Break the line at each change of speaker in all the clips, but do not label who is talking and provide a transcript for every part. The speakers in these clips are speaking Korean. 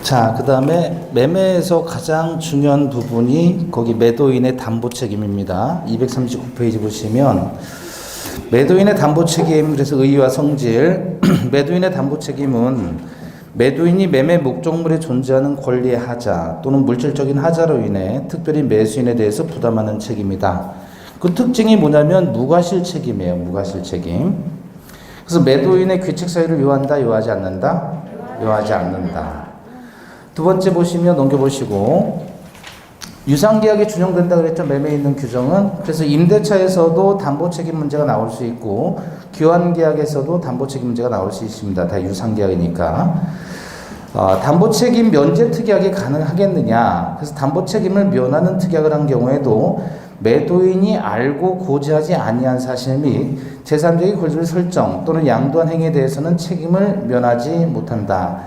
자, 그 다음에 매매에서 가장 중요한 부분이 거기 매도인의 담보 책임입니다. 239페이지 보시면 매도인의 담보 책임, 그래서 의의와 성질. 매도인의 담보 책임은 매도인이 매매 목적물에 존재하는 권리의 하자 또는 물질적인 하자로 인해 특별히 매수인에 대해서 부담하는 책임이다. 그 특징이 뭐냐면 무과실 책임이에요. 무과실 책임. 그래서 매도인의 규칙 사유를 요한다, 요하지 않는다? 요하지 않는다. 두 번째 보시면 넘겨보시고 유상계약이 준용된다 그랬죠. 매매에 있는 규정은. 그래서 임대차에서도 담보책임 문제가 나올 수 있고 교환계약에서도 담보책임 문제가 나올 수 있습니다. 다 유상계약이니까. 담보책임 면제 특약이 가능하겠느냐. 그래서 담보책임을 면하는 특약을 한 경우에도 매도인이 알고 고지하지 아니한 사실 및 제3자의 권리를 설정 또는 양도한 행위에 대해서는 책임을 면하지 못한다.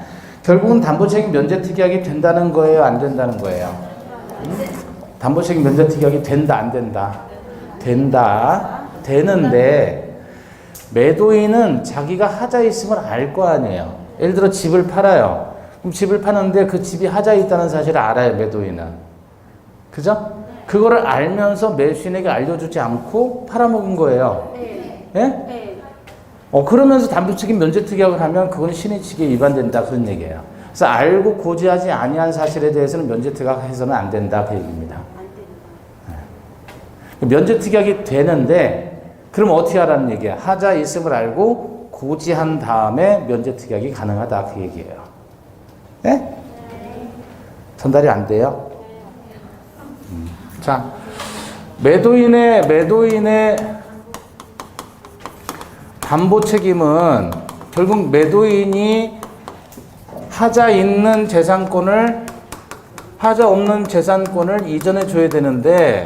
결국은 담보책임 면제 특약이 된다는 거예요? 안 된다는 거예요? 담보책임 면제 특약이 된다, 안 된다? 된다. 되는데 매도인은 자기가 하자 있음을 알 거 아니에요. 예를 들어 집을 팔아요. 그럼 집을 파는데 그 집이 하자 있다는 사실을 알아요, 매도인은. 그죠? 그거를 알면서 매수인에게 알려주지 않고 팔아먹은 거예요. 예? 네? 그러면서 담보책임 면제 특약을 하면 그건 신의칙에 위반된다, 그런 얘기예요. 그래서 알고 고지하지 아니한 사실에 대해서는 면제 특약해서는 안 된다, 그 얘기입니다. 면제 특약이 되는데 그럼 어떻게 하라는 얘기야? 하자 있음을 알고 고지한 다음에 면제 특약이 가능하다, 그 얘기예요. 네? 전달이 안 돼요? 자, 매도인의 담보 책임은 결국 매도인이 하자 있는 재산권을 하자 없는 재산권을 이전해 줘야 되는데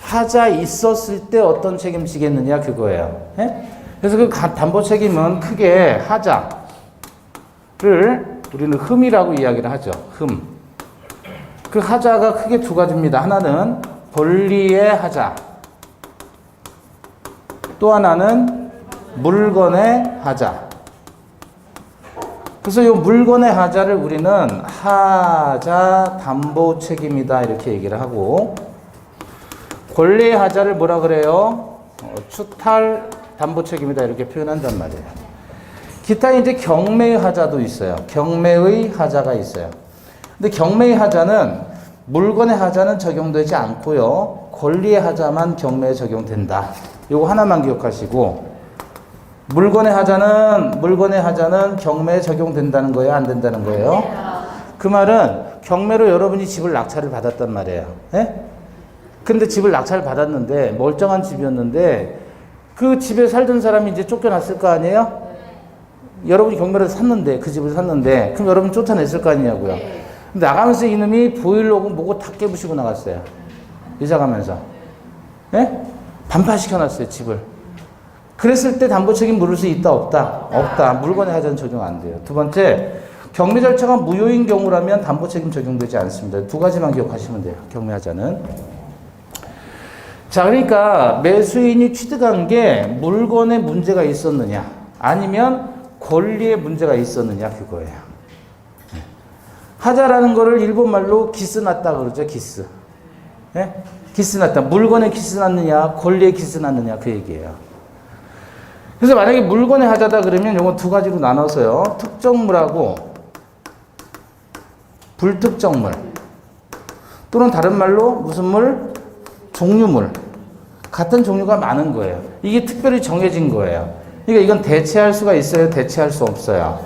하자 있었을 때 어떤 책임 지겠느냐, 그거예요. 예? 그래서 그 담보 책임은 크게 하자를 우리는 흠이라고 이야기를 하죠. 흠. 그 하자가 크게 두 가지입니다. 하나는 권리의 하자, 또 하나는 물건의 하자. 그래서 이 물건의 하자를 우리는 하자 담보 책임이다, 이렇게 얘기를 하고, 권리의 하자를 뭐라 그래요? 추탈 담보 책임이다, 이렇게 표현한단 말이에요. 기타 이제 경매의 하자도 있어요. 경매의 하자가 있어요. 근데 경매의 하자는 물건의 하자는 적용되지 않고요. 권리의 하자만 경매에 적용된다. 이거 하나만 기억하시고, 물건의 하자는 경매에 적용된다는 거예요, 안 된다는 거예요? 그 말은 경매로 여러분이 집을 낙찰을 받았단 말이에요. 예? 근데 집을 낙찰을 받았는데 멀쩡한 집이었는데 그 집에 살던 사람이 이제 쫓겨났을 거 아니에요? 여러분이 경매를 샀는데, 그 집을 샀는데, 그럼 여러분 쫓아냈을 거 아니냐고요? 근데 나가면서 이놈이 보일러고 뭐고 다 깨부시고 나갔어요. 이사 가면서. 예? 반파시켜놨어요, 집을. 그랬을 때 담보 책임 물을 수 있다, 없다? 없다. 물건의 하자는 적용 안 돼요. 두 번째, 경매 절차가 무효인 경우라면 담보 책임 적용되지 않습니다. 두 가지만 기억하시면 돼요, 경매 하자는. 자, 그러니까 매수인이 취득한 게 물건에 문제가 있었느냐, 아니면 권리에 문제가 있었느냐, 그거예요. 하자라는 거를 일본말로 기스났다 그러죠, 기스. 예? 기스났다. 물건에 기스났느냐, 권리에 기스났느냐, 그 얘기예요. 그래서 만약에 물건의 하자다 그러면 이건 두 가지로 나눠서요. 특정물하고 불특정물. 또는 다른 말로 무슨 물? 종류물. 같은 종류가 많은 거예요. 이게 특별히 정해진 거예요. 그러니까 이건 대체할 수가 있어요, 대체할 수 없어요.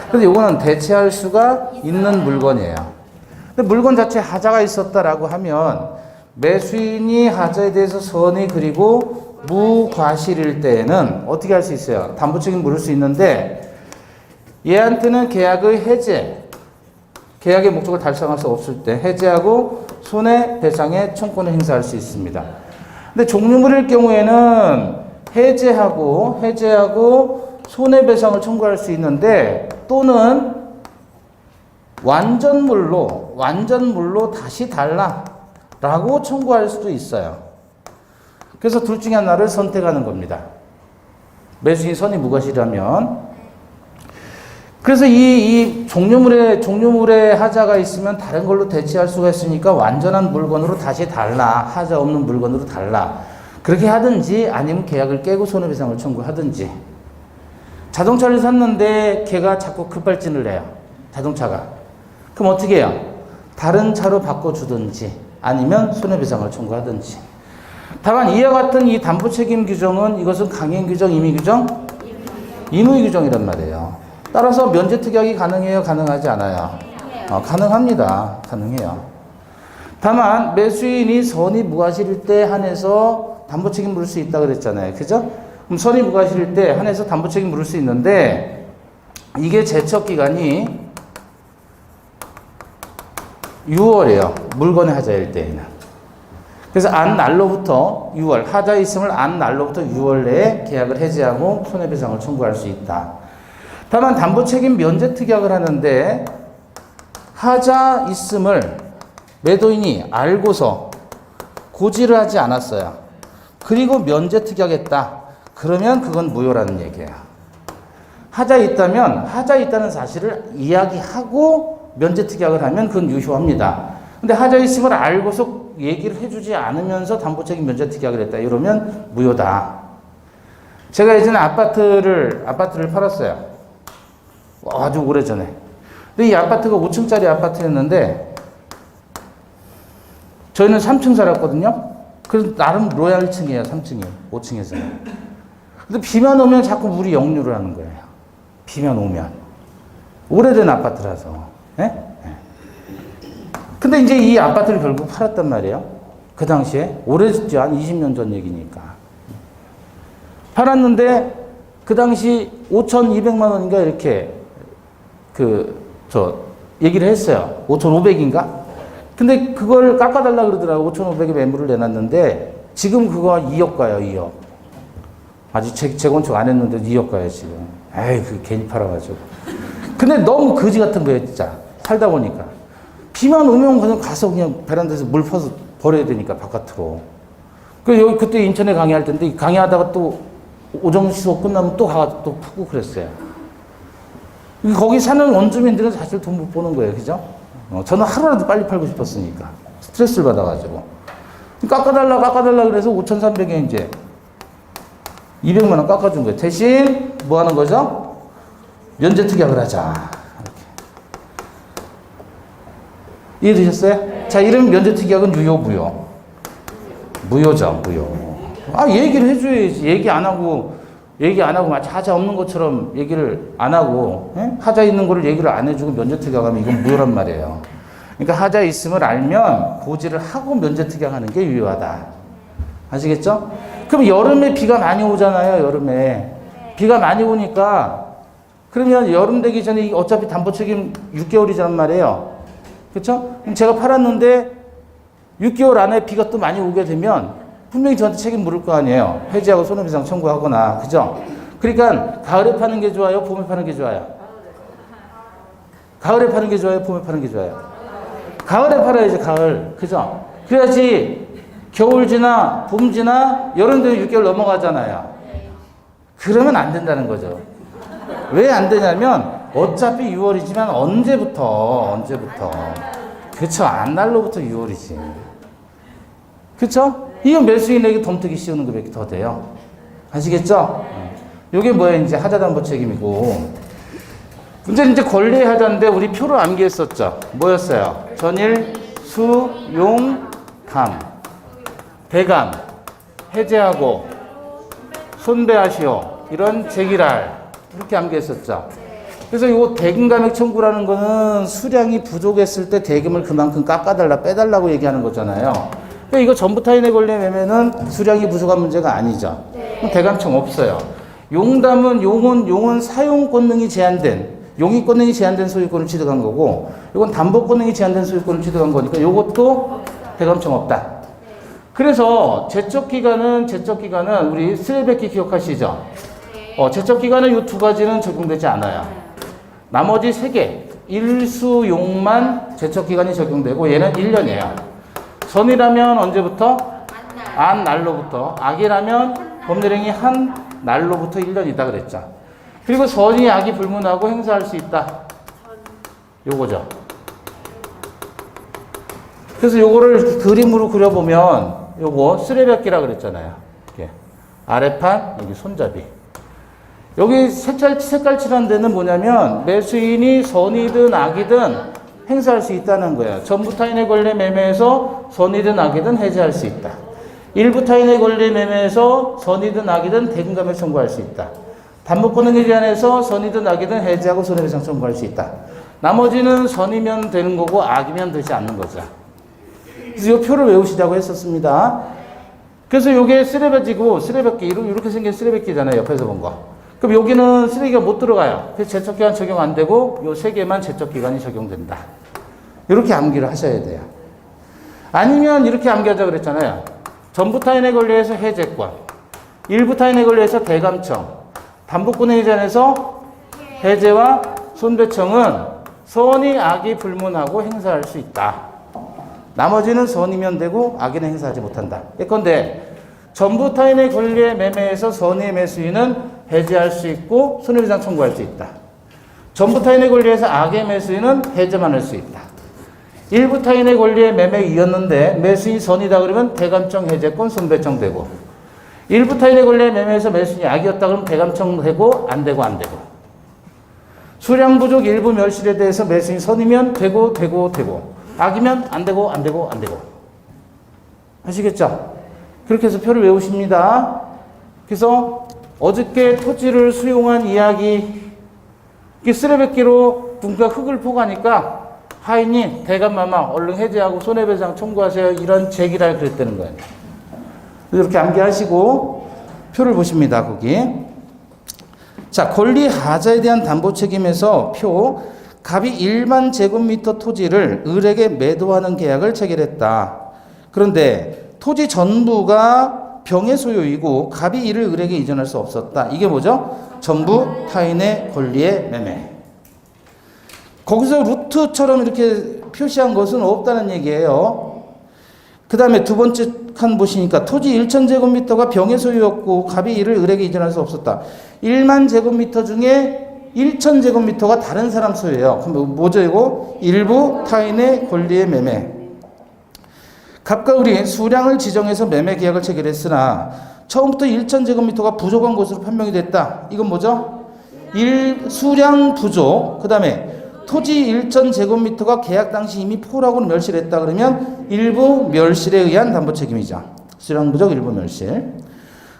근데 이거는 대체할 수가 있는 물건이에요. 근데 물건 자체에 하자가 있었다라고 하면 매수인이 하자에 대해서 선의 그리고 무과실일 때에는 어떻게 할 수 있어요? 담보 책임 물을 수 있는데 얘한테는 계약의 해제, 계약의 목적을 달성할 수 없을 때 해제하고 손해배상의 청구권을 행사할 수 있습니다. 근데 종류물일 경우에는 해제하고 손해배상을 청구할 수 있는데 또는 완전물로 다시 달라라고 청구할 수도 있어요. 그래서 둘 중에 하나를 선택하는 겁니다. 매수인 선의 무과실이라면. 그래서 이 종료물에 하자가 있으면 다른 걸로 대체할 수가 있으니까 완전한 물건으로 다시 달라. 하자 없는 물건으로 달라. 그렇게 하든지 아니면 계약을 깨고 손해배상을 청구하든지. 자동차를 샀는데 걔가 자꾸 급발진을 내요. 자동차가. 그럼 어떻게 해요? 다른 차로 바꿔주든지 아니면 손해배상을 청구하든지. 다만 이와 같은 이 담보책임 규정은 이것은 강행 규정, 임의 규정? 임의 규정이란 말이에요. 따라서 면제특약이 가능해요? 가능하지 않아요? 가능합니다. 가능해요. 다만 매수인이 선의 무과실일 때 한해서 담보책임 물을 수 있다 그랬잖아요. 그죠? 그럼 선의 무과실일 때 한해서 담보책임 물을 수 있는데 이게 제척기간이 6월이에요. 물건의 하자일 때에는. 그래서 안 날로부터 6월, 하자 있음을 안 날로부터 6월 내에 계약을 해지하고 손해배상을 청구할 수 있다. 다만 담보책임 면제특약을 하는데 하자 있음을 매도인이 알고서 고지를 하지 않았어요. 그리고 면제특약했다. 그러면 그건 무효라는 얘기예요. 하자 있다면 하자 있다는 사실을 이야기하고 면제특약을 하면 그건 유효합니다. 근데 하자 있음을 알고서 얘기를 해주지 않으면서 담보책임 면제특약을 했다. 이러면 무효다. 제가 예전에 아파트를 팔았어요. 아주 오래전에. 근데 이 아파트가 5층짜리 아파트였는데 저희는 3층 살았거든요. 그래서 나름 로얄층이에요. 3층이 5층에서는. 근데 비만 오면 자꾸 물이 역류를 하는 거예요. 비만 오면. 오래된 아파트라서. 예? 근데 이제 이 아파트를 결국 팔았단 말이에요. 그 당시에. 오래됐죠. 한 20년 전 얘기니까. 팔았는데 그 당시 5,200만 원인가 이렇게 얘기를 했어요. 5,500인가? 근데 그걸 깎아달라 그러더라고. 5,500에 매물을 내놨는데 지금 그거 2억 가요, 2억. 아직 재건축 안 했는데 2억 가요, 지금. 에이, 그 괜히 팔아가지고. 근데 너무 거지 같은 거예요, 진짜. 살다 보니까. 비만 오면 그냥 가서 그냥 베란다에서 물 퍼서 버려야 되니까, 바깥으로. 그때 인천에 강의할 텐데, 강의하다가 또 오정 수업 끝나면 또 가서 또 푸고 그랬어요. 거기 사는 원주민들은 사실 돈 못 버는 거예요. 그죠? 저는 하루라도 빨리 팔고 싶었으니까. 스트레스를 받아가지고. 깎아달라 그래서 5,300에 이제 200만 원 깎아준 거예요. 대신 뭐 하는 거죠? 면제특약을 하자. 이렇게. 이해되셨어요? 네. 자, 이러면 면제특약은 유효, 무효? 무효죠, 무효. 얘기를 해줘야지. 얘기 안 하고 마치 하자 없는 것처럼 얘기를 안 하고, 예? 하자 있는 거를 얘기를 안 해주고 면제특약하면 이건 무효란 말이에요. 그러니까 하자 있음을 알면 고지를 하고 면제특약하는 게 유효하다. 아시겠죠? 그럼 여름에 비가 많이 오잖아요, 여름에. 비가 많이 오니까, 그러면 여름 되기 전에 어차피 담보책임 6개월이란 말이에요. 그쵸? 그럼 제가 팔았는데 6개월 안에 비가 또 많이 오게 되면 분명히 저한테 책임 물을 거 아니에요. 해지하고 손해배상 청구하거나. 그죠? 그러니까 가을에 파는 게 좋아요? 봄에 파는 게 좋아요? 가을에 파는 게 좋아요? 봄에 파는 게 좋아요? 가을에 팔아야지, 가을. 그죠? 그래야지 겨울 지나 봄 지나 여름 되면 6개월 넘어가잖아요. 그러면 안 된다는 거죠. 왜 안 되냐면 어차피 6월이지만 언제부터? 그쵸? 안 날로부터 6월이지. 그쵸? 이건 매수인에게 덤트기 씌우는 것밖에 더 돼요. 아시겠죠? 요게 뭐예요? 이제 하자담보 책임이고. 이제 권리의 하자인데 우리 표로 암기했었죠? 뭐였어요? 전일, 수, 용, 감. 대감, 해제하고, 손배하시오. 이런 제기랄. 이렇게 암기했었죠? 그래서 이 대금감액 청구라는 거는 수량이 부족했을 때 대금을 그만큼 깎아달라, 빼달라고 얘기하는 거잖아요. 그러니까 이거 전부 타인의 권리의 매매는 수량이 부족한 문제가 아니죠. 대감청 없어요. 용은 사용 권능이 제한된, 용의 권능이 제한된 소유권을 취득한 거고, 이건 담보 권능이 제한된 소유권을 취득한 거니까 이것도 대감청 없다. 그래서 제척기간은 우리 스레베키 기억하시죠? 제척기간은 이 두 가지는 적용되지 않아요. 나머지 세 개, 일수용만 제척기간이 적용되고 얘는 1년이에요. 선이라면 언제부터? 안 날로부터. 악이라면 법률행위 한 날로부터 1년이다 그랬죠. 그리고 선이 악이 불문하고 행사할 수 있다. 요거죠. 그래서 요거를 그림으로 그려보면 요거 쓰레받기라 그랬잖아요. 이렇게 아래판, 여기 손잡이. 여기 색깔 칠한 데는 뭐냐면 매수인이 선이든 악이든 행사할 수 있다는 거예요. 전부 타인의 권리 매매에서 선이든 악이든 해제할 수 있다. 일부 타인의 권리 매매에서 선이든 악이든 대금감액 청구할 수 있다. 담보권에 제한해서 선이든 악이든 해제하고 손해배상 청구할 수 있다. 나머지는 선이면 되는 거고 악이면 되지 않는 거죠. 그래서 이 표를 외우시자고 했었습니다. 그래서 이게 쓰레받기고 쓰레받기 이렇게 생긴 쓰레받기잖아요. 옆에서 본 거. 그럼 여기는 쓰레기가 못 들어가요. 그래서 제척기간 적용 안 되고 요 세 개만 제척기간이 적용된다. 이렇게 암기를 하셔야 돼요. 아니면 이렇게 암기하자 그랬잖아요. 전부 타인의 권리에서 해제권, 일부 타인의 권리에서 대감청, 담보권에 제한해서 해제와 손배청은 선이 악이 불문하고 행사할 수 있다. 나머지는 선이면 되고 악이는 행사하지 못한다. 예컨대 전부 타인의 권리의 매매에서 선의 매수인은 해제할 수 있고 손해배상 청구할 수 있다. 전부 타인의 권리에서 악의 매수인은 해제만 할 수 있다. 일부 타인의 권리의 매매이었는데 매수인이 선이다 그러면 대감청 해제권 손배청 되고, 일부 타인의 권리의 매매에서 매수인이 악이었다 그러면 대감청 되고 안 되고 안 되고, 수량 부족 일부 멸실에 대해서 매수인이 선이면 되고 악이면 안 되고 아시겠죠? 그렇게 해서 표를 외우십니다. 그래서 어저께 토지를 수용한 이야기, 쓰레받기로 누가 흙을 포가니까 하인이 대감마마 얼른 해제하고 손해배상 청구하세요. 이런 제기를 그랬다는 거예요. 이렇게 암기하시고 표를 보십니다. 거기. 자, 권리 하자에 대한 담보 책임에서 표, 갑이 1만 제곱미터 토지를 을에게 매도하는 계약을 체결했다. 그런데 토지 전부가 병의 소유이고 갑이 이를 을에게 이전할 수 없었다. 이게 뭐죠? 전부 타인의 권리의 매매. 거기서 루트처럼 이렇게 표시한 것은 없다는 얘기예요. 그 다음에 두 번째 칸 보시니까 토지 1,000제곱미터가 병의 소유였고 갑이 이를 을에게 이전할 수 없었다. 1만 제곱미터 중에 1,000제곱미터가 다른 사람 소유예요. 그럼 뭐죠 이거? 일부 타인의 권리의 매매. 갑과 을이 수량을 지정해서 매매 계약을 체결했으나 처음부터 1,000제곱미터가 부족한 것으로 판명이 됐다. 이건 뭐죠? 수량 부족. 그 다음에 토지 1,000제곱미터가 계약 당시 이미 포라고는 멸실했다 그러면 일부 멸실에 의한 담보 책임이죠. 수량 부족 일부 멸실.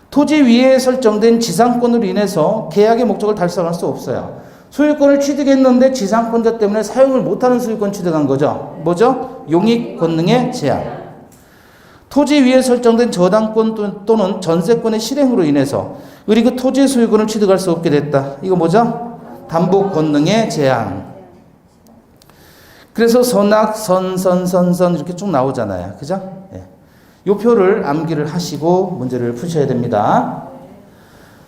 토지 위에 설정된 지상권으로 인해서 계약의 목적을 달성할 수 없어요. 소유권을 취득했는데 지상권자 때문에 사용을 못하는 소유권 취득한 거죠. 뭐죠? 용익 권능의 제한. 토지 위에 설정된 저당권 또는 전세권의 실행으로 인해서 을이 그 토지의 소유권을 취득할 수 없게 됐다. 이거 뭐죠? 담보 권능의 제한. 그래서 선악, 선 이렇게 쭉 나오잖아요. 그죠? 예. 요 표를 암기를 하시고 문제를 푸셔야 됩니다.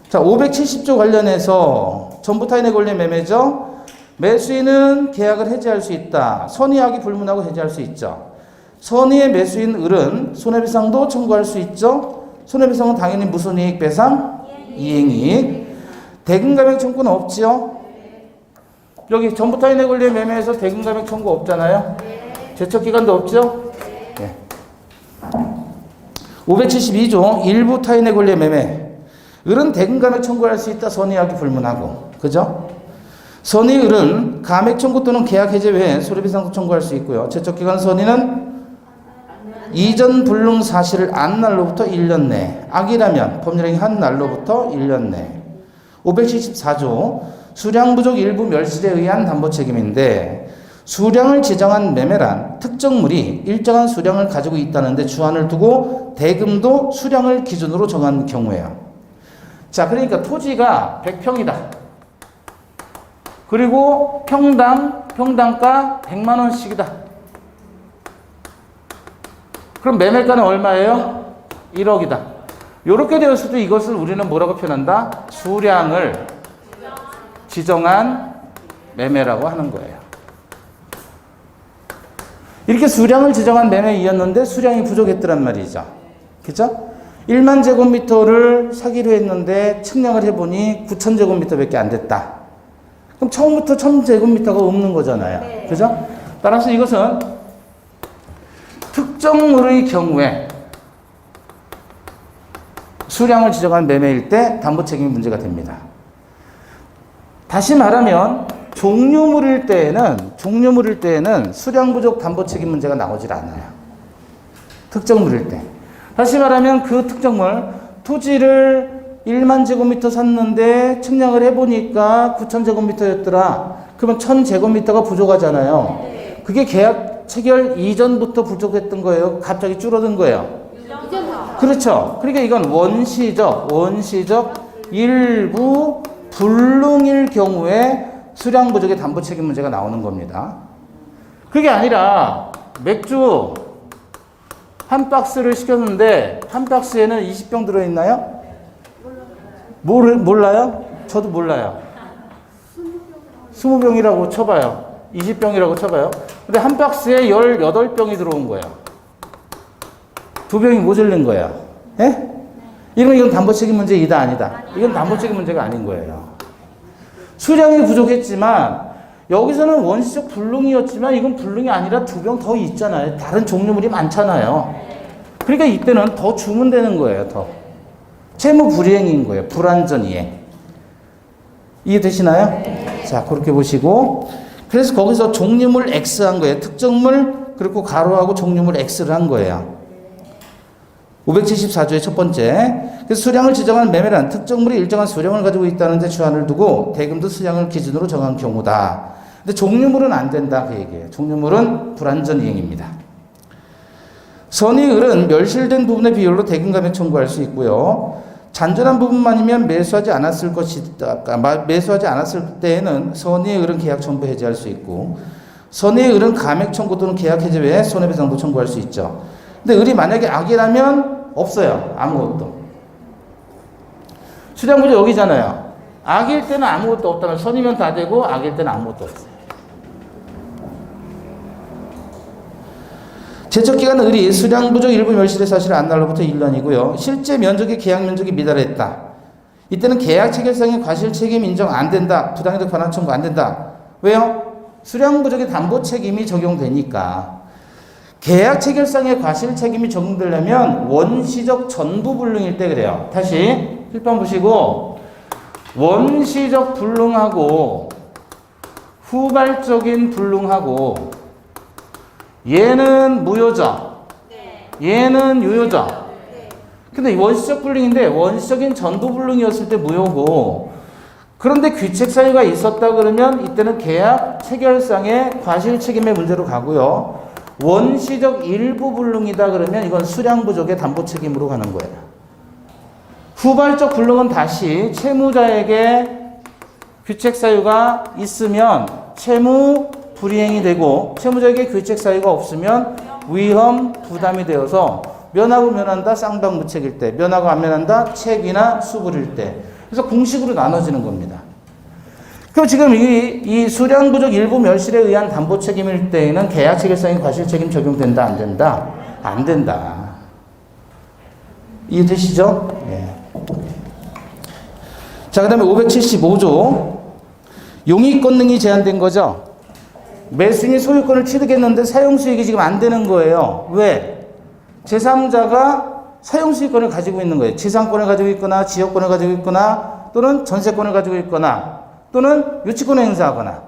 자, 570조 관련해서 전부 타인의 권리 매매죠. 매수인은 계약을 해지할 수 있다. 선의악이 불문하고 해지할 수 있죠. 선의의 매수인 을은 손해배상도 청구할 수 있죠. 손해배상은 당연히 무슨 이익 배상? 이행이익. 대금감액 청구는 없지요. 여기 전부 타인의 권리의 매매에서 대금감액 청구 없잖아요. 제척기간도 없죠. 네. 572조 일부 타인의 권리의 매매. 을은 대금감액 청구할 수 있다. 선의악이 불문하고. 그죠? 선의 을은 감액 청구 또는 계약 해제 외에 손해배상도 청구할 수 있고요. 제척기간 선의는 이전 불능 사실을 안 날로부터 1년 내. 악이라면 법률행위 한 날로부터 1년 내. 574조 수량 부족 일부 멸실에 의한 담보 책임인데, 수량을 지정한 매매란 특정물이 일정한 수량을 가지고 있다는데 주안을 두고 대금도 수량을 기준으로 정한 경우예요. 자, 그러니까 토지가 100평이다. 그리고 평당가 100만 원씩이다. 그럼 매매가는 얼마예요? 1억이다. 이렇게 되었을 때 이것을 우리는 뭐라고 표현한다? 수량을 지정한 매매라고 하는 거예요. 이렇게 수량을 지정한 매매이었는데 수량이 부족했더란 말이죠. 그죠? 1만 제곱미터를 사기로 했는데 측량을 해보니 9천 제곱미터밖에 안 됐다. 그럼 처음부터 1000 제곱미터가 없는 거잖아요.
네.
그죠? 따라서 이것은 특정물의 경우에 수량을 지정한 매매일 때 담보 책임이 문제가 됩니다. 다시 말하면 종류물일 때에는 수량 부족 담보 책임 문제가 나오질 않아요. 특정물일 때. 다시 말하면 그 특정물, 토지를 1만 제곱미터 샀는데 측량을 해보니까 9천 제곱미터였더라. 그러면 1000 제곱미터가 부족하잖아요. 그게 계약 체결 이전부터 부족했던 거예요? 갑자기 줄어든 거예요? 그렇죠. 그러니까 이건 원시적 일부 불능일 경우에 수량 부족의 담보 책임 문제가 나오는 겁니다. 그게 아니라 맥주 한 박스를 시켰는데 한 박스에는 20병 들어있나요? 몰라요? 저도 몰라요. 20병이라고 쳐봐요. 20병이라고 쳐봐요. 근데 한 박스에 18병이 들어온 거예요. 2병이 모자른 거예요. 예? 이건 담보 책임 문제이다 아니다? 이건 담보 책임 문제가 아닌 거예요. 수량이 부족했지만 여기서는 원시적 불능이었지만 이건 불능이 아니라 2병 더 있잖아요. 다른 종류물이 많잖아요. 그러니까 이때는 더 주면 되는 거예요. 더. 채무 불이행인 거예요. 불완전 이행. 이해되시나요? 자, 그렇게 보시고 그래서 거기서 종류물 X 한 거예요. 특정물 그리고 가로하고 종류물 X를 한 거예요. 574조의 첫 번째. 그래서 수량을 지정한 매매란 특정물이 일정한 수량을 가지고 있다는 데 주안을 두고 대금도 수량을 기준으로 정한 경우다. 근데 종류물은 안 된다 그 얘기예요. 종류물은 불완전 이행입니다. 선의을은 멸실된 부분의 비율로 대금 감액 청구할 수 있고요. 잔존한 부분만이면 매수하지 않았을 때에는 선의을은 계약 청구 해지할 수 있고 선의을은 감액 청구 또는 계약 해지 외에 손해배상도 청구할 수 있죠. 근데 을이 만약에 악이라면 없어요. 아무것도. 수량부조 여기잖아요. 악일 때는 아무것도 없다면 선이면 다 되고 악일 때는 아무것도 없어요. 제척기간 을이 수량부족 일부 멸실의 사실을 안 날로부터 1년이고요. 실제 면적의 계약 면적이 미달했다. 이때는 계약 체결상의 과실 책임 인정 안 된다. 부당이득 반환 청구 안 된다. 왜요? 수량부족의 담보 책임이 적용되니까. 계약 체결상의 과실 책임이 적용되려면 원시적 전부 불능일 때 그래요. 다시 필판 보시고 원시적 불능하고 후발적인 불능하고 얘는 무효적, 얘는 유효적. 근데 원시적 불능인데 원시적인 전부 불능이었을 때 무효고 그런데 귀책 사유가 있었다 그러면 이때는 계약 체결상의 과실 책임의 문제로 가고요. 원시적 일부 불능이다 그러면 이건 수량 부족의 담보 책임으로 가는 거예요. 후발적 불능은 다시 채무자에게 귀책 사유가 있으면 채무 불이행이 되고 채무자에게 귀책 사유가 없으면 위험 부담이 되어서 면하고 면한다 쌍방무책일 때 면하고 안 면한다 책이나 수불일 때 그래서 공식으로 나눠지는 겁니다. 그럼 지금 이 수량 부족 일부 멸실에 의한 담보 책임일 때에는 계약 체결상의 과실 책임 적용된다 안 된다? 안 된다. 이해되시죠? 예. 자, 그다음에 575조 용익권능이 제한된 거죠. 매수인이 소유권을 취득했는데 사용수익이 지금 안 되는 거예요. 왜? 제3자가 사용수익권을 가지고 있는 거예요. 지상권을 가지고 있거나 지역권을 가지고 있거나 또는 전세권을 가지고 있거나 또는 유치권을 행사하거나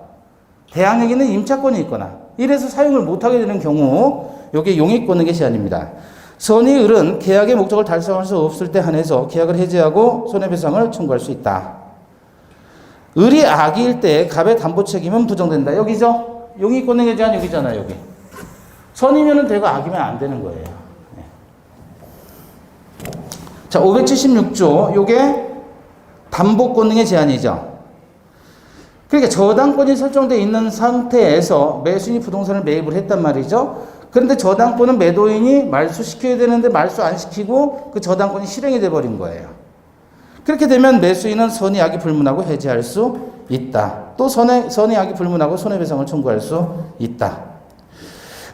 대항력에 있는 임차권이 있거나 이래서 사용을 못하게 되는 경우 이게 용익권능의 제한입니다. 선의을은 계약의 목적을 달성할 수 없을 때 한해서 계약을 해지하고 손해배상을 청구할 수 있다. 을이 악일 때 갑의 담보 책임은 부정된다. 여기죠? 용익권능의 제한 여기잖아요. 여기. 선이면은 되고 악이면 안 되는 거예요. 네. 자, 576조 요게 담보권능의 제한이죠. 그러니까 저당권이 설정되어 있는 상태에서 매수인이 부동산을 매입을 했단 말이죠. 그런데 저당권은 매도인이 말소시켜야 되는데 말소 안 시키고 그 저당권이 실행이 돼버린 거예요. 그렇게 되면 매수인은 선의 악이 불문하고 해지할 수 있다. 또 선의 악이 불문하고 손해배상을 청구할 수 있다.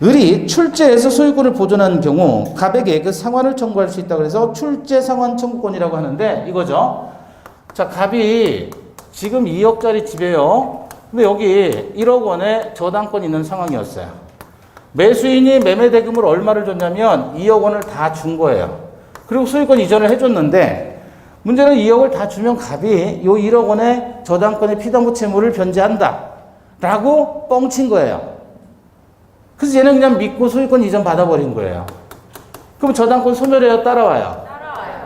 을이 출제해서 소유권을 보존한 경우 갑에게 그 상환을 청구할 수 있다 그래서 출제 상환 청구권이라고 하는데 이거죠. 자, 갑이 지금 2억짜리 집이에요. 근데 여기 1억 원의 저당권이 있는 상황이었어요. 매수인이 매매 대금을 얼마를 줬냐면 2억 원을 다 준 거예요. 그리고 소유권 이전을 해줬는데 문제는 2억을 다 주면 갑이 요 1억 원의 저당권의 피담보 채무를 변제한다 라고 뻥친 거예요. 그래서 얘는 그냥 믿고 소유권 이전 받아버린 거예요. 그럼 저당권 소멸해요? 따라와요?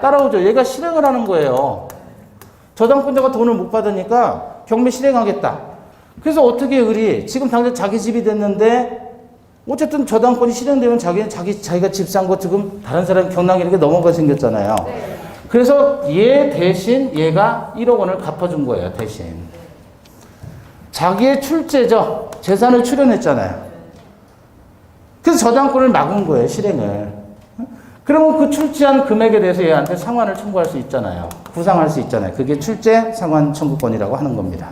따라오죠. 얘가 실행을 하는 거예요. 저당권자가 돈을 못 받으니까 경매 실행하겠다. 그래서 어떻게 을이 지금 당장 자기 집이 됐는데 어쨌든 저당권이 실행되면 자기가 집 산 거 지금 다른 사람 경락에 이렇게 넘어가 생겼잖아요.
네.
그래서 얘 대신 얘가 1억 원을 갚아준 거예요. 대신. 자기의 출제죠. 재산을 출연했잖아요. 그래서 저당권을 막은 거예요. 실행을. 그러면 그 출제한 금액에 대해서 얘한테 상환을 청구할 수 있잖아요. 구상할 수 있잖아요. 그게 출제 상환 청구권이라고 하는 겁니다.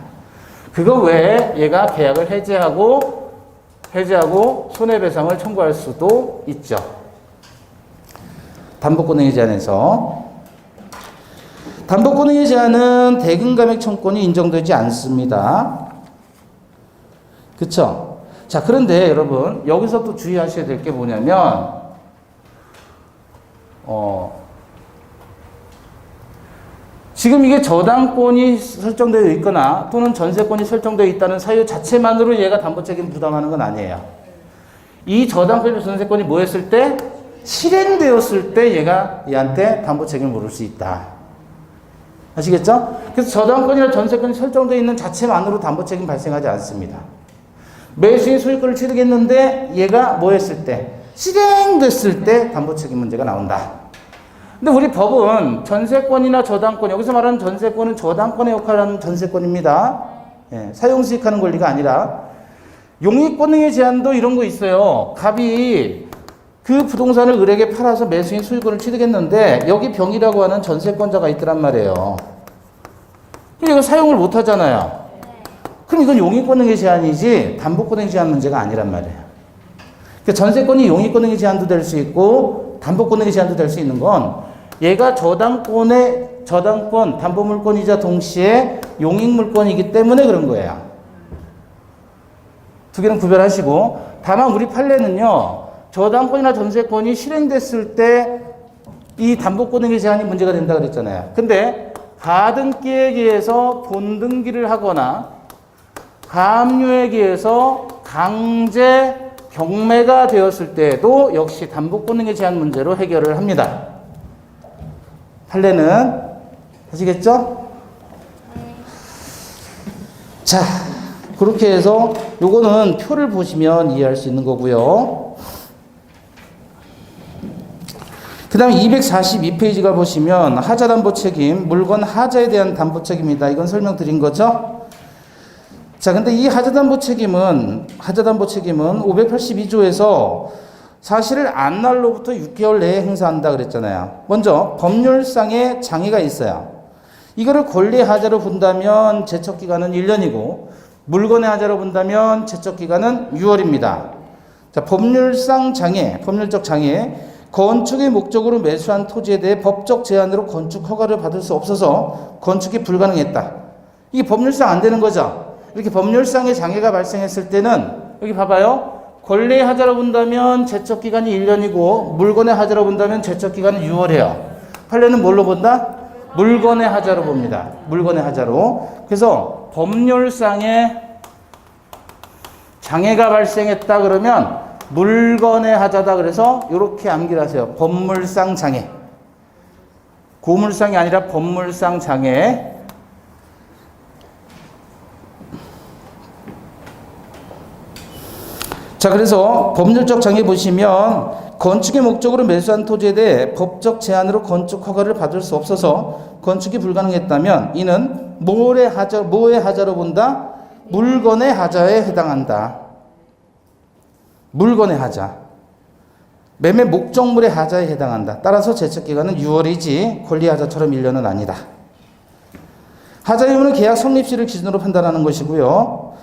그거 외에 얘가 계약을 해지하고 손해배상을 청구할 수도 있죠. 담보권행위 제한에서. 담보권행위 제한은 대금감액 청구권이 인정되지 않습니다. 그쵸? 자, 그런데 여러분, 여기서 또 주의하셔야 될 게 뭐냐면, 지금 이게 저당권이 설정되어 있거나 또는 전세권이 설정되어 있다는 사유 자체만으로 얘가 담보책임 부담하는 건 아니에요. 이 저당권이나 전세권이 뭐 했을 때? 실행되었을 때 얘한테 담보책임을 물을 수 있다. 아시겠죠? 그래서 저당권이나 전세권이 설정되어 있는 자체만으로 담보책임 발생하지 않습니다. 매수인 소유권을 취득했는데 얘가 뭐 했을 때? 실행됐을 때 담보책임 문제가 나온다. 근데 우리 법은 전세권이나 저당권, 여기서 말하는 전세권은 저당권의 역할을 하는 전세권입니다. 예, 사용수익하는 권리가 아니라 용익권행위 제한도 이런 거 있어요. 갑이 그 부동산을 을에게 팔아서 매수인 소유권을 취득했는데 여기 병이라고 하는 전세권자가 있더란 말이에요. 근데 이거 사용을 못 하잖아요. 그럼 이건 용익권행위 제한이지 담보권행위 제한 문제가 아니란 말이에요. 그러니까 전세권이 용익권행위 제한도 될 수 있고 담보권행위 제한도 될 수 있는 건 얘가 저당권, 담보물권이자 동시에 용익물권이기 때문에 그런 거예요. 두 개는 구별하시고, 다만 우리 판례는요, 저당권이나 전세권이 실행됐을 때 이 담보권행위 제한이 문제가 된다 그랬잖아요. 근데 가등기에 의해서 본등기를 하거나 가압류에 의해서 강제 경매가 되었을 때에도 역시 담보권행위 제한 문제로 해결을 합니다. 판례는 아시겠죠? 자, 그렇게 해서 요거는 표를 보시면 이해할 수 있는 거고요. 그 다음에 242페이지가 보시면 하자담보 책임, 물건 하자에 대한 담보 책임이다. 이건 설명드린 거죠? 자, 근데 이 하자담보 책임은 582조에서 사실을 안 날로부터 6개월 내에 행사한다 그랬잖아요. 먼저 법률상의 장애가 있어요. 이거를 권리의 하자로 본다면 제척기간은 1년이고 물건의 하자로 본다면 제척기간은 6월입니다. 자, 법률적 장애, 건축의 목적으로 매수한 토지에 대해 법적 제한으로 건축 허가를 받을 수 없어서 건축이 불가능했다. 이게 법률상 안 되는 거죠. 이렇게 법률상의 장애가 발생했을 때는 여기 봐봐요. 권리의 하자로 본다면 제척기간이 1년이고 물건의 하자로 본다면 제척기간은 6월이에요. 판례는 뭘로 본다? 물건의 하자로 봅니다. 물건의 하자로. 그래서 법률상의 장애가 발생했다 그러면 물건의 하자다 그래서 이렇게 암기를 하세요. 법물상 장애. 고물상이 아니라 법물상 장애. 자, 그래서 법률적 장애 보시면 건축의 목적으로 매수한 토지에 대해 법적 제한으로 건축 허가를 받을 수 없어서 건축이 불가능했다면 이는 뭐의 하자로 본다? 물건의 하자에 해당한다. 물건의 하자. 매매 목적물의 하자에 해당한다. 따라서 제척기간은 6월이지 권리하자처럼 1년은 아니다. 하자 의무는 계약 성립시를 기준으로 판단하는 것이고요.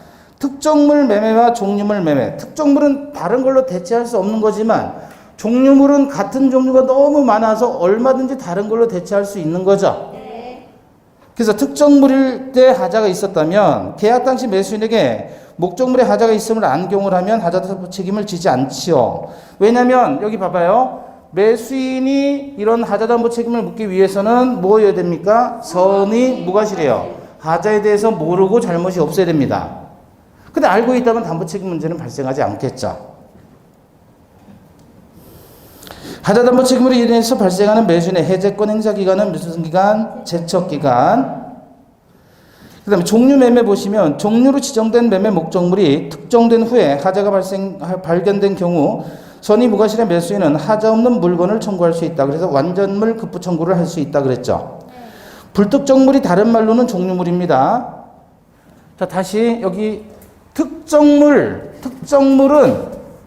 특정물 매매와 종류물 매매. 특정물은 다른 걸로 대체할 수 없는 거지만 종류물은 같은 종류가 너무 많아서 얼마든지 다른 걸로 대체할 수 있는 거죠. 그래서 특정물일 때 하자가 있었다면 계약 당시 매수인에게 목적물에 하자가 있음을 안 경우를 하면 하자담보 책임을 지지 않지요. 왜냐하면 여기 봐봐요. 매수인이 이런 하자담보 책임을 묻기 위해서는 뭐여야 됩니까? 선의 무과실이에요. 하자에 대해서 모르고 잘못이 없어야 됩니다. 근데 알고 있다면 담보 책임 문제는 발생하지 않겠죠. 하자담보 책임으로 인해서 발생하는 매수인의 해제권 행사 기간은 무슨 기간? 제척 기간. 그 다음에 종류 매매 보시면 종류로 지정된 매매 목적물이 특정된 후에 하자가 발견된 경우 선의 무과실의 매수인은 하자 없는 물건을 청구할 수 있다. 그래서 완전물 급부 청구를 할 수 있다 그랬죠. 불특정물이 다른 말로는 종류물입니다. 자, 다시 여기 특정물은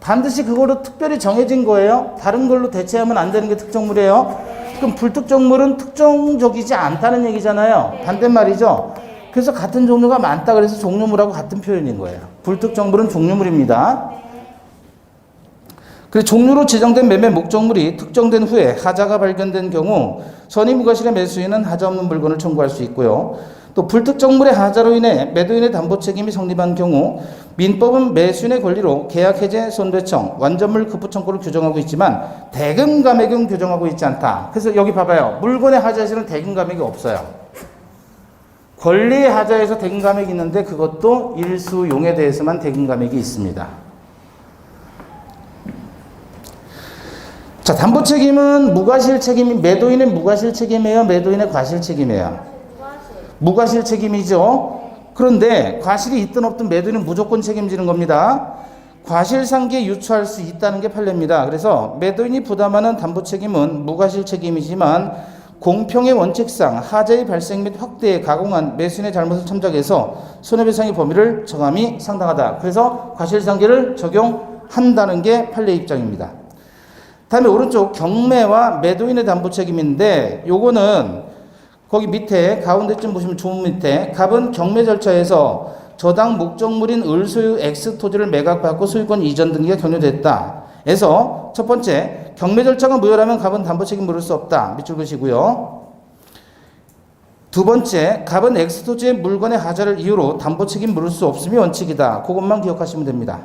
반드시 그거로 특별히 정해진 거예요. 다른 걸로 대체하면 안 되는 게 특정물이에요. 그럼 불특정물은 특정적이지 않다는 얘기잖아요. 반대말이죠. 그래서 같은 종류가 많다 그래서 종류물하고 같은 표현인 거예요. 불특정물은 종류물입니다. 그리고 종류로 지정된 매매 목적물이 특정된 후에 하자가 발견된 경우 선의 무과실의 매수인은 하자 없는 물건을 청구할 수 있고요. 또 불특정물의 하자로 인해 매도인의 담보 책임이 성립한 경우 민법은 매수인의 권리로 계약 해제 손배청, 완전물 급부 청구를 규정하고 있지만 대금 감액은 규정하고 있지 않다. 그래서 여기 봐봐요. 물건의 하자에서는 대금 감액이 없어요. 권리의 하자에서 대금 감액이 있는데 그것도 일수용에 대해서만 대금 감액이 있습니다. 자, 담보 책임은 무과실 책임이 매도인의 무과실 책임이에요, 매도인의 과실 책임이에요. 무과실 책임이죠. 그런데 과실이 있든 없든 매도인은 무조건 책임지는 겁니다. 과실상계에 유추할 수 있다는 게 판례입니다. 그래서 매도인이 부담하는 담보 책임은 무과실 책임이지만 공평의 원칙상 하자의 발생 및 확대에 가공한 매수인의 잘못을 참작해서 손해배상의 범위를 정함이 상당하다. 그래서 과실상계를 적용한다는 게 판례 입장입니다. 다음에 오른쪽 경매와 매도인의 담보 책임인데 요거는 거기 밑에 가운데쯤 보시면 조 밑에 갑은 경매 절차에서 저당 목적물인 을소유 X 토지를 매각받고 소유권 이전 등기가 격려됐다. 에서 첫 번째 경매 절차가 무효라면 갑은 담보 책임 물을 수 없다. 밑줄 그시고요. 두 번째 갑은 X 토지의 물건의 하자를 이유로 담보 책임 물을 수 없음이 원칙이다. 그것만 기억하시면 됩니다.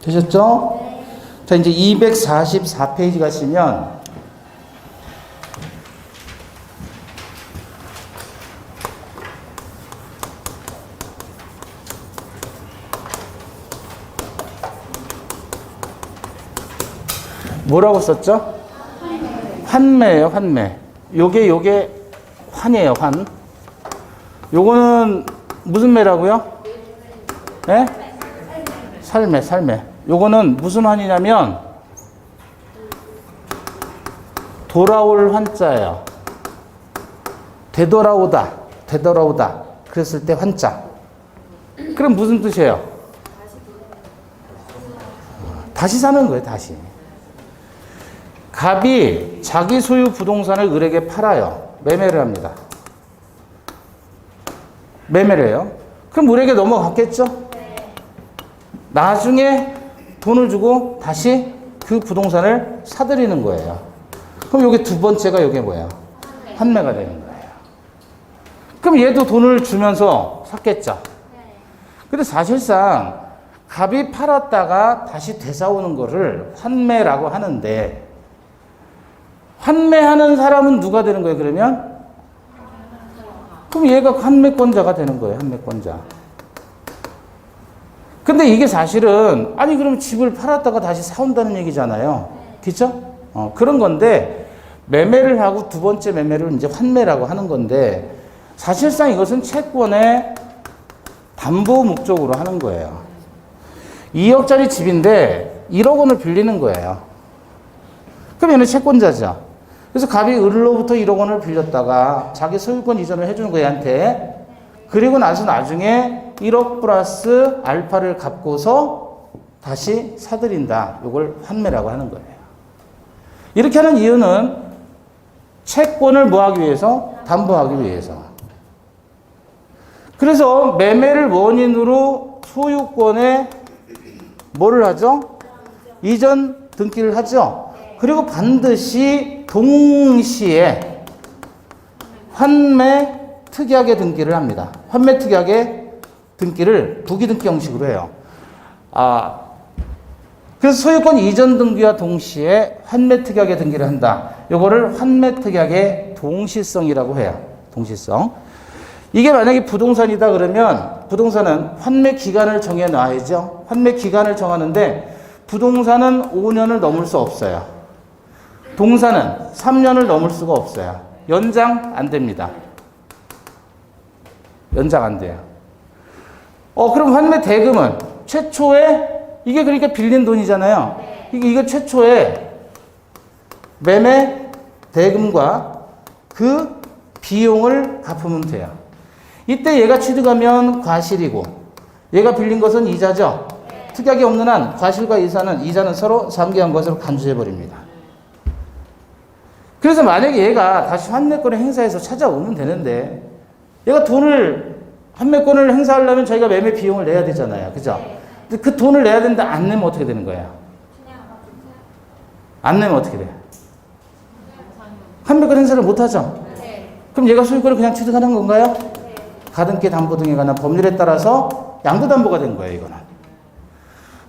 되셨죠? 자, 이제 244페이지 가시면 뭐라고 썼죠? 환매예요, 환매. 요게 환이에요, 환. 요거는 무슨 매라고요? 네? 살매. 요거는 무슨 환이냐면 돌아올 환자예요. 되돌아오다. 그랬을 때 환자. 그럼 무슨 뜻이에요? 다시 사는 거예요, 다시. 갑이 자기 소유 부동산을 을에게 팔아요. 매매를 합니다. 매매를 해요. 그럼 을에게 넘어갔겠죠? 나중에 돈을 주고 다시 그 부동산을 사들이는 거예요. 그럼 요게 두 번째가 요게 뭐예요? 환매가 되는 거예요. 그럼 얘도 돈을 주면서 샀겠죠? 근데 사실상 갑이 팔았다가 다시 되사오는 거를 환매라고 하는데 환매하는 사람은 누가 되는 거예요, 그러면? 그럼 얘가 환매권자가 되는 거예요, 환매권자. 근데 이게 사실은, 아니, 그럼 집을 팔았다가 다시 사온다는 얘기잖아요. 그쵸? 그런 건데, 매매를 하고 두 번째 매매를 이제 환매라고 하는 건데, 사실상 이것은 채권의 담보 목적으로 하는 거예요. 2억짜리 집인데, 1억 원을 빌리는 거예요. 그럼 얘는 채권자죠. 그래서 갑이 을로부터 1억 원을 빌렸다가 자기 소유권 이전을 해주는 거예요, 얘한테. 그리고 나서 나중에 1억 플러스 알파를 갚고서 다시 사들인다. 이걸 환매라고 하는 거예요. 이렇게 하는 이유는 채권을 뭐 하기 위해서? 담보하기 위해서. 그래서 매매를 원인으로 소유권에 뭐를 하죠? 이전 등기를 하죠. 그리고 반드시 동시에 환매 특약의 등기를 합니다. 환매 특약의 등기를 부기등기 형식으로 해요. 그래서 소유권 이전 등기와 동시에 환매 특약의 등기를 한다. 요거를 환매 특약의 동시성이라고 해요. 동시성. 이게 만약에 부동산이다 그러면 부동산은 환매 기간을 정해 놔야죠. 환매 기간을 정하는데 부동산은 5년을 넘을 수 없어요. 동산은 3년을 넘을 수가 없어요. 연장 안 됩니다. 연장 안 돼요. 그럼 환매 대금은 최초에 이게 그러니까 빌린 돈이잖아요. 이게 최초에 매매 대금과 그 비용을 갚으면 돼요. 이때 얘가 취득하면 과실이고 얘가 빌린 것은 이자죠. 특약이 없는 한 과실과 이자는 서로 상기한 것으로 간주해 버립니다. 그래서 만약에 얘가 다시 환매권을 행사해서 찾아오면 되는데 얘가 환매권을 행사하려면 저희가 매매 비용을 내야 되잖아요. 그죠? 근데 그 돈을 내야 되는데 안 내면 어떻게 되는 거예요? 안 내면 어떻게 돼요? 환매권 행사를 못 하죠? 그럼 얘가 소유권을 그냥 취득하는 건가요? 가등기 담보 등에 관한 법률에 따라서 양도담보가 된 거예요, 이거는.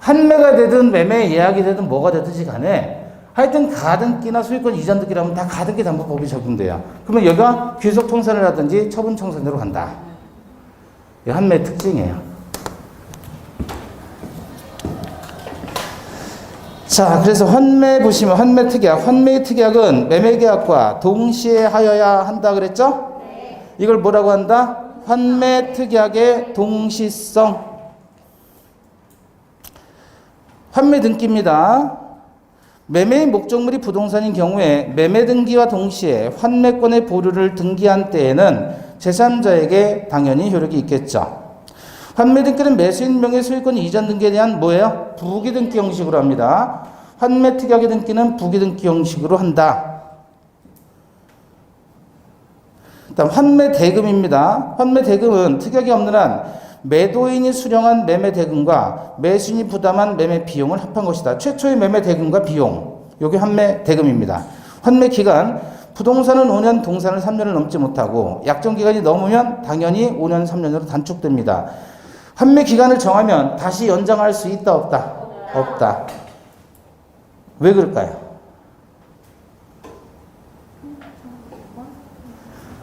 환매가 되든 매매 예약이 되든 뭐가 되든지 간에 하여튼 가등기나 소유권 이전 등기라면 다 가등기 담보법이 적용돼요. 그러면 여기가 귀속 통산을 하든지 처분 청산으로 간다. 이게 환매의 특징이에요. 자, 그래서 환매 보시면 환매 특약, 환매의 특약은 매매 계약과 동시에 하여야 한다 그랬죠? 이걸 뭐라고 한다? 환매 특약의 동시성. 환매 등기입니다. 매매의 목적물이 부동산인 경우에 매매 등기와 동시에 환매권의 보류를 등기한 때에는 제3자에게 당연히 효력이 있겠죠. 환매 등기는 매수인 명의 소유권 이전 등기에 대한 뭐예요? 부기 등기 형식으로 합니다. 환매 특약의 등기는 부기 등기 형식으로 한다. 다음 환매 대금입니다. 환매 대금은 특약이 없는 한 매도인이 수령한 매매 대금과 매수인이 부담한 매매 비용을 합한 것이다. 최초의 매매 대금과 비용, 이게 환매 대금입니다. 환매 기간, 부동산은 5년, 동산은 3년을 넘지 못하고 약정 기간이 넘으면 당연히 5년, 3년으로 단축됩니다. 환매 기간을 정하면 다시 연장할 수 있다, 없다? 없다. 왜 그럴까요?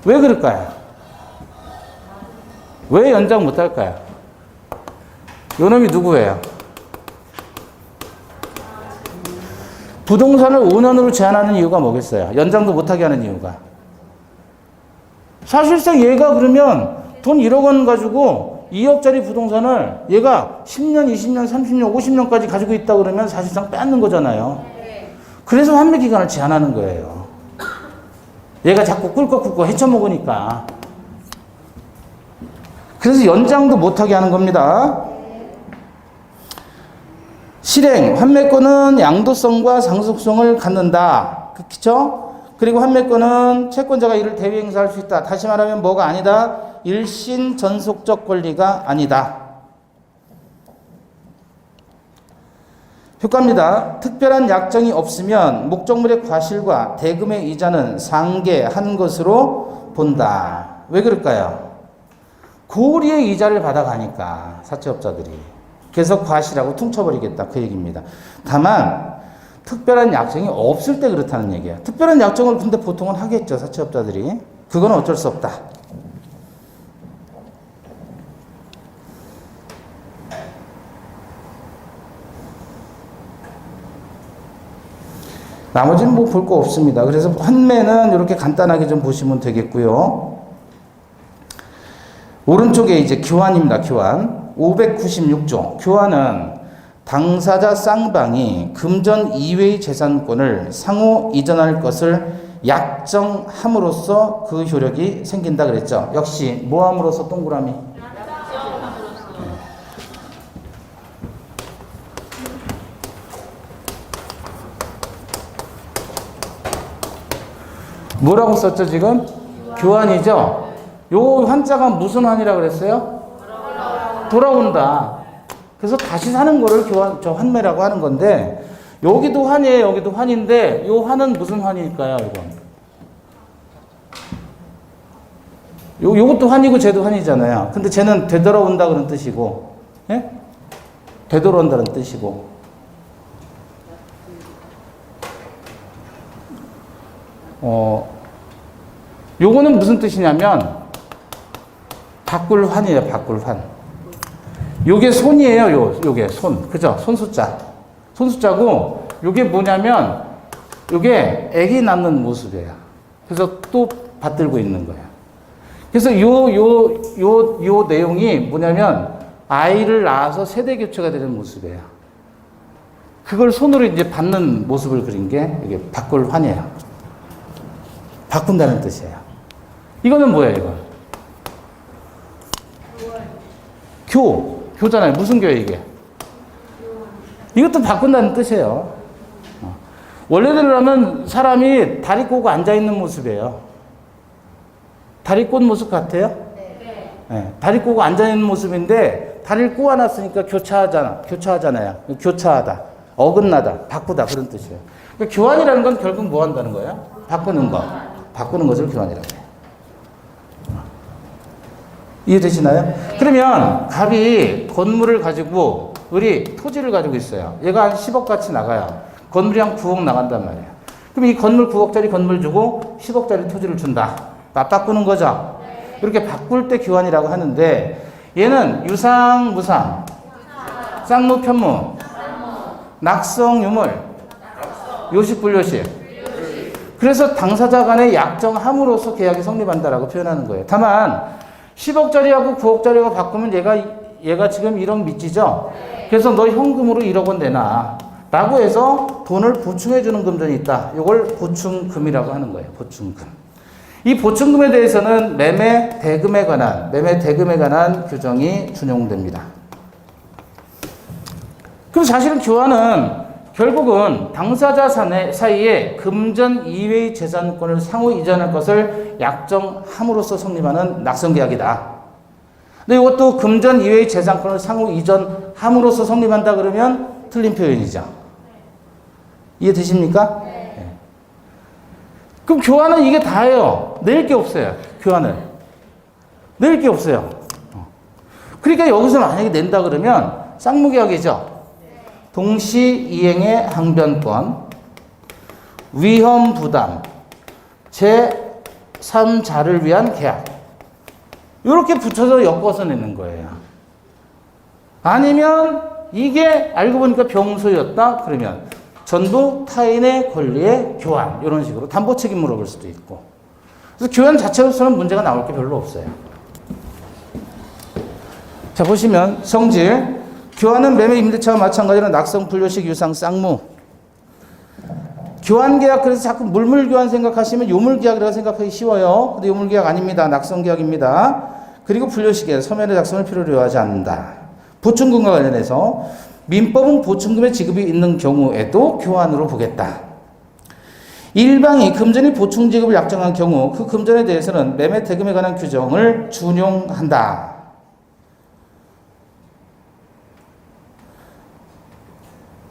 왜 그럴까요? 왜 연장 못할까요? 요놈이 누구예요? 부동산을 5년으로 제한하는 이유가 뭐겠어요? 연장도 못하게 하는 이유가. 사실상 얘가 그러면 돈 1억 원 가지고 2억짜리 부동산을 얘가 10년, 20년, 30년, 50년까지 가지고 있다 그러면 사실상 빼앗는 거잖아요. 그래서 환매 기간을 제한하는 거예요. 얘가 자꾸 꿀꺽꿀꺽 헤쳐먹으니까. 그래서 연장도 못하게 하는 겁니다. 실행, 환매권은 양도성과 상속성을 갖는다. 그렇죠? 그리고 환매권은 채권자가 이를 대위 행사할 수 있다. 다시 말하면 뭐가 아니다? 일신 전속적 권리가 아니다. 효과입니다. 특별한 약정이 없으면 목적물의 과실과 대금의 이자는 상계한 것으로 본다. 왜 그럴까요? 고리의 이자를 받아가니까 사채업자들이. 그래서 과실하고 퉁쳐버리겠다 그 얘기입니다. 다만 특별한 약정이 없을 때 그렇다는 얘기예요. 특별한 약정을 근데 보통은 하겠죠, 사채업자들이. 그건 어쩔 수 없다. 나머지는 뭐 볼 거 없습니다. 그래서 환매는 이렇게 간단하게 좀 보시면 되겠고요. 오른쪽에 이제 교환입니다. 교환. 596조. 교환은 당사자 쌍방이 금전 이외의 재산권을 상호 이전할 것을 약정함으로써 그 효력이 생긴다 그랬죠. 역시 뭐함으로써 동그라미. 뭐라고 썼죠 지금? 교환이죠? 요 환자가 무슨 환이라 그랬어요? 돌아온다. 그래서 다시 사는 거를 환매라고 하는 건데, 여기도 환이에요. 여기도 환인데, 요 환은 무슨 환일까요, 이건? 요것도 환이고 쟤도 환이잖아요. 근데 쟤는 되돌아온다 그런 뜻이고, 예? 되돌아온다는 뜻이고. 요거는 무슨 뜻이냐면, 바꿀 환이에요, 바꿀 환. 요게 손이에요, 요게 손. 그죠? 손숫자. 손숫자고, 요게 뭐냐면, 요게 애기 낳는 모습이에요. 그래서 또 받들고 있는 거예요. 그래서 요 내용이 뭐냐면, 아이를 낳아서 세대 교체가 되는 모습이에요. 그걸 손으로 이제 받는 모습을 그린 게 이게 바꿀 환이에요. 바꾼다는 뜻이에요. 이거는 뭐예요, 이거? 교잖아요. 무슨 교예요, 이게? 이것도 바꾼다는 뜻이에요. 원래대로 하면 사람이 다리 꼬고 앉아있는 모습이에요. 다리 꼰 모습 같아요? 네. 다리 꼬고 앉아있는 모습인데, 다리를 꼬아놨으니까 교차하잖아요. 교차하다. 어긋나다. 바꾸다. 그런 뜻이에요. 그러니까 교환이라는 건 결국 뭐 한다는 거예요? 바꾸는 거. 바꾸는 것을 교환이라고 해요. 이해되시나요? 그러면 갑이 건물을 가지고, 을이 토지를 가지고 있어요. 얘가 한 10억 가치 나가요. 건물이 한 9억 나간단 말이에요. 그럼 이 건물 9억짜리 건물 주고 10억짜리 토지를 준다. 맞바꾸는 거죠. 이렇게 바꿀 때 교환이라고 하는데, 얘는 유상, 무상, 쌍무, 편무, 낙성, 유물, 요식, 불요식. 그래서 당사자 간에 약정함으로써 계약이 성립한다라고 표현하는 거예요. 다만 10억짜리하고 9억짜리가 바꾸면 얘가 지금 1억 미치죠. 그래서 너 현금으로 1억 원 내놔 라고 해서 돈을 보충해 주는 금전이 있다. 이걸 보충금이라고 하는 거예요. 보충금. 이 보충금에 대해서는 매매 대금에 관한 규정이 준용됩니다. 그럼 사실은 교환은 결국은 당사자 사이에 금전 이외의 재산권을 상호 이전할 것을 약정함으로써 성립하는 낙성계약이다. 근데 이것도 금전 이외의 재산권을 상호 이전함으로써 성립한다 그러면 틀린 표현이죠. 이해되십니까? 네. 그럼 교환은 이게 다예요. 낼 게 없어요. 교환을. 낼 게 없어요. 그러니까 여기서 만약에 낸다 그러면 쌍무계약이죠. 동시 이행의 항변권, 위험 부담, 제3자를 위한 계약. 이렇게 붙여서 엮어서 내는 거예요. 아니면 이게 알고 보니까 병소였다 그러면 전부 타인의 권리의 교환, 이런 식으로 담보 책임 물어볼 수도 있고. 그래서 교환 자체로서는 문제가 나올 게 별로 없어요. 자, 보시면 성질. 교환은 매매 임대차와 마찬가지로 낙성, 불요식, 유상, 쌍무. 교환계약, 그래서 자꾸 물물교환 생각하시면 요물계약이라고 생각하기 쉬워요. 근데 요물계약 아닙니다. 낙성계약입니다. 그리고 불요식에 서면의 작성을 필요로 하지 않는다. 보충금과 관련해서 민법은 보충금의 지급이 있는 경우에도 교환으로 보겠다. 일방이 금전이 보충 지급을 약정한 경우 그 금전에 대해서는 매매 대금에 관한 규정을 준용한다.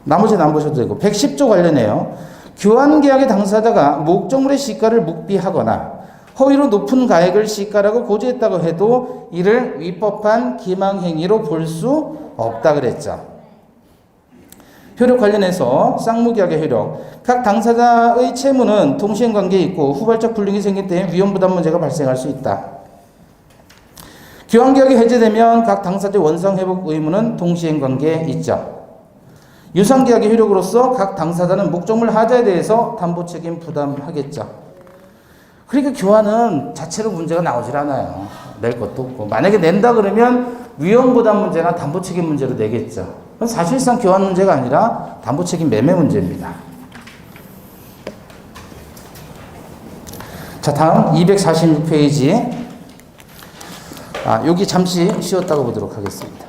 나머지는 안 보셔도 되고 110조 관련해요. 교환계약의 당사자가 목적물의 시가를 묵비하거나 허위로 높은 가액을 시가라고 고지했다고 해도 이를 위법한 기망행위로 볼 수 없다 그랬죠. 효력 관련해서 쌍무계약의 효력. 각 당사자의 채무는 동시행관계에 있고 후발적 불이익이 생길 때 위험부담 문제가 발생할 수 있다. 교환계약이 해제되면 각 당사자의 원상회복 의무는 동시행관계에 있죠. 유상계약의 효력으로서 각 당사자는 목적물 하자에 대해서 담보책임 부담하겠죠. 그러니까 교환은 자체로 문제가 나오질 않아요. 낼 것도 없고. 만약에 낸다 그러면 위험부담 문제나 담보책임 문제로 내겠죠. 그건 사실상 교환 문제가 아니라 담보책임 매매 문제입니다. 자, 다음 246페이지. 여기 잠시 쉬었다가 보도록 하겠습니다.